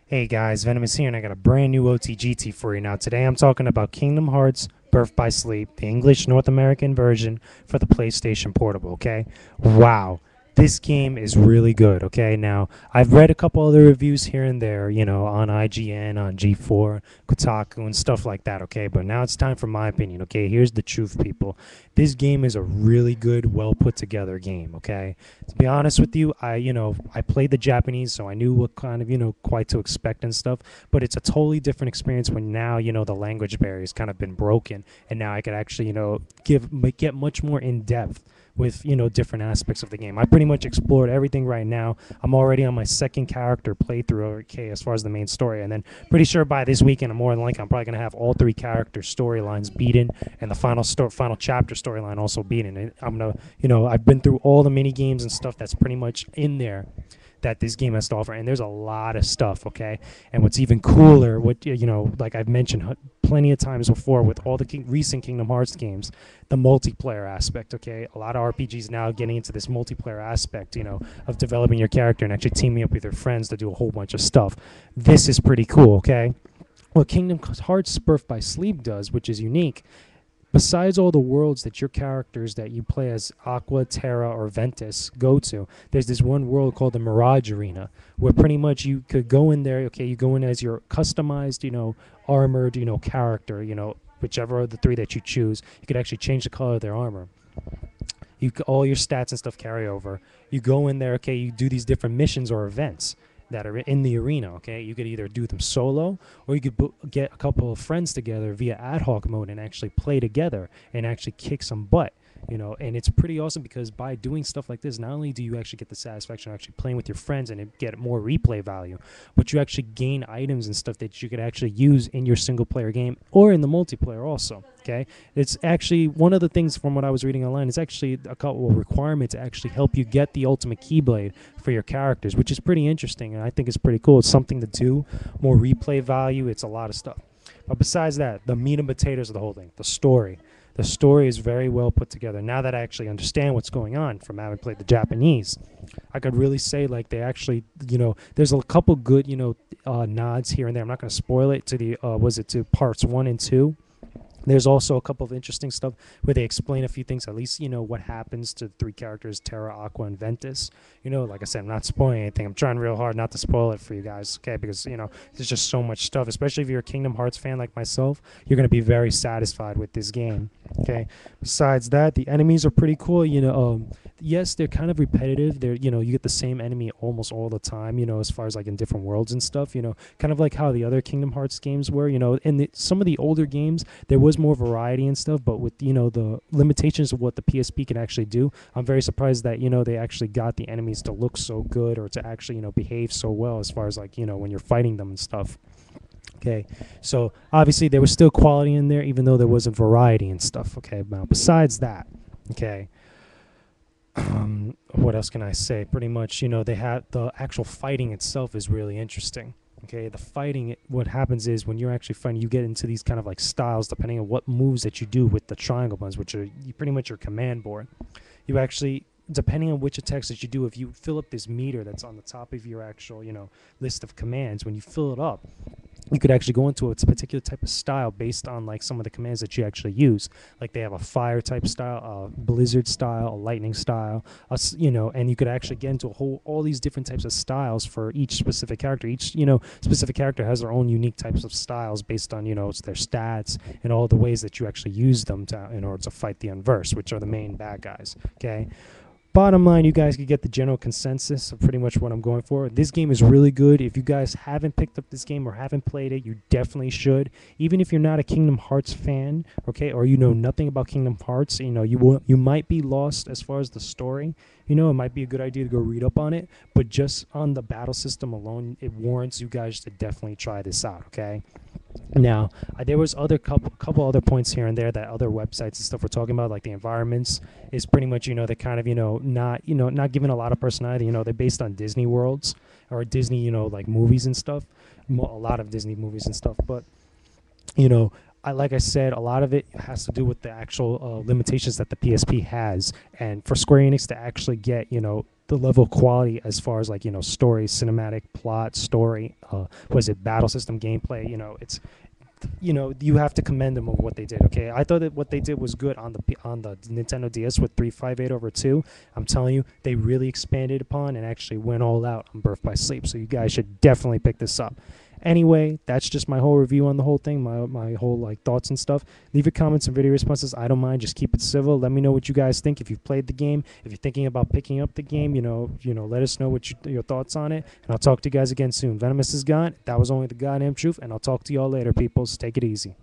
Hey guys, Venomous here, and I got a brand new OTGT for you. Now, today I'm talking about Kingdom Hearts Birth by Sleep, the English North American version for the PlayStation Portable, okay? Wow, this game is really good, okay? Now, I've read a couple other reviews here and there, on IGN, on G4, Kotaku, and stuff like that, okay? But now it's time for my opinion, okay? Here's the truth, people. This game is a really good, well put together game, okay? To be honest with you, I played the Japanese, so I knew what kind of, quite to expect and stuff. But it's a totally different experience when now, the language barrier's kind of been broken, and now I could actually, get much more in depth with different aspects of the game. I pretty much explored everything right now. I'm already on my second character playthrough, okay, as far as the main story, and then pretty sure by this weekend, I'm more than likely I'm probably gonna have all three character storylines beaten, and the final chapter storyline also beaten. And I'm gonna, I've been through all the mini games and stuff that's pretty much in there that this game has to offer, and there's a lot of stuff, okay? And what's even cooler, like I've mentioned plenty of times before with all the recent Kingdom Hearts games, the multiplayer aspect, okay? A lot of RPGs now getting into this multiplayer aspect, of developing your character and actually teaming up with your friends to do a whole bunch of stuff. This is pretty cool, okay? What Kingdom Hearts Birth by Sleep does, which is unique, besides all the worlds that your characters that you play as Aqua, Terra, or Ventus go to, there's this one world called the Mirage Arena, where pretty much you could go in there, okay, you go in as your customized, armored, character, whichever of the three that you choose, you could actually change the color of their armor. All your stats and stuff carry over. You go in there, okay, you do these different missions or events that are in the arena, okay? You could either do them solo, or you could get a couple of friends together via ad hoc mode and actually play together and actually kick some butt, and it's pretty awesome because by doing stuff like this, not only do you actually get the satisfaction of actually playing with your friends and get more replay value, but you actually gain items and stuff that you could actually use in your single player game or in the multiplayer also, okay? It's actually one of the things from what I was reading online is actually a couple of requirements to actually help you get the ultimate keyblade for your characters, which is pretty interesting, and I think it's pretty cool. It's something to do, more replay value. It's a lot of stuff. But besides that, the meat and potatoes of the whole thing, the story. The story is very well put together. Now that I actually understand what's going on from having played the Japanese, I could really say like they actually, there's a couple good, nods here and there. I'm not going to spoil it to to parts 1 and 2. There's also a couple of interesting stuff where they explain a few things, at least, what happens to the three characters, Terra, Aqua, and Ventus. Like I said, I'm not spoiling anything. I'm trying real hard not to spoil it for you guys, okay? Because, there's just so much stuff, especially if you're a Kingdom Hearts fan like myself, you're going to be very satisfied with this game, okay? Besides that, the enemies are pretty cool, yes, they're kind of repetitive. They're, you get the same enemy almost all the time, as far as like in different worlds and stuff, kind of like how the other Kingdom Hearts games were, in some of the older games, there was more variety and stuff, but with the limitations of what the PSP can actually do, I'm very surprised that they actually got the enemies to look so good or to actually behave so well as far as like when you're fighting them and stuff. Okay, so obviously there was still quality in there, even though there wasn't variety and stuff. Okay, now besides that, okay, what else can I say? Pretty much, they have the actual fighting itself is really interesting. Okay, the fighting, what happens is when you're actually fighting, you get into these kind of like styles depending on what moves that you do with the triangle buttons, which are pretty much your command board. You actually, depending on which attacks that you do, if you fill up this meter that's on the top of your actual, list of commands, when you fill it up, you could actually go into a particular type of style based on like some of the commands that you actually use. Like they have a fire type style, a blizzard style, a lightning style, and you could actually get into all these different types of styles for each specific character. Each, specific character has their own unique types of styles based on, it's their stats and all the ways that you actually use them in order to fight the Unverse, which are the main bad guys, okay? Bottom line, you guys could get the general consensus of pretty much what I'm going for. This game is really good. If you guys haven't picked up this game or haven't played it, you definitely should. Even if you're not a Kingdom Hearts fan, okay, or you know nothing about Kingdom Hearts, you might be lost as far as the story. It might be a good idea to go read up on it, but just on the battle system alone, it warrants you guys to definitely try this out, okay? Now, there was couple other points here and there that other websites and stuff were talking about, like the environments is pretty much, they're kind of, not given a lot of personality. They're based on Disney worlds or Disney, like movies and stuff, a lot of Disney movies and stuff. But, like I said, a lot of it has to do with the actual limitations that the PSP has. And for Square Enix to actually get, the level of quality as far as like, you know, story, cinematic plot, story, was it battle system, gameplay, you know, it's, you know, you have to commend them of what they did. Okay, I thought that what they did was good on the Nintendo DS with 358 over 2. I'm telling you, they really expanded upon and actually went all out on Birth by Sleep. So you guys should definitely pick this up. Anyway, that's just my whole review on the whole thing, my whole like thoughts and stuff. Leave your comments and video responses. I don't mind. Just keep it civil. Let me know what you guys think. If you've played the game, if you're thinking about picking up the game, let us know what your thoughts on it. And I'll talk to you guys again soon. Venomous is gone. That was only the goddamn truth. And I'll talk to y'all later, peoples. Take it easy.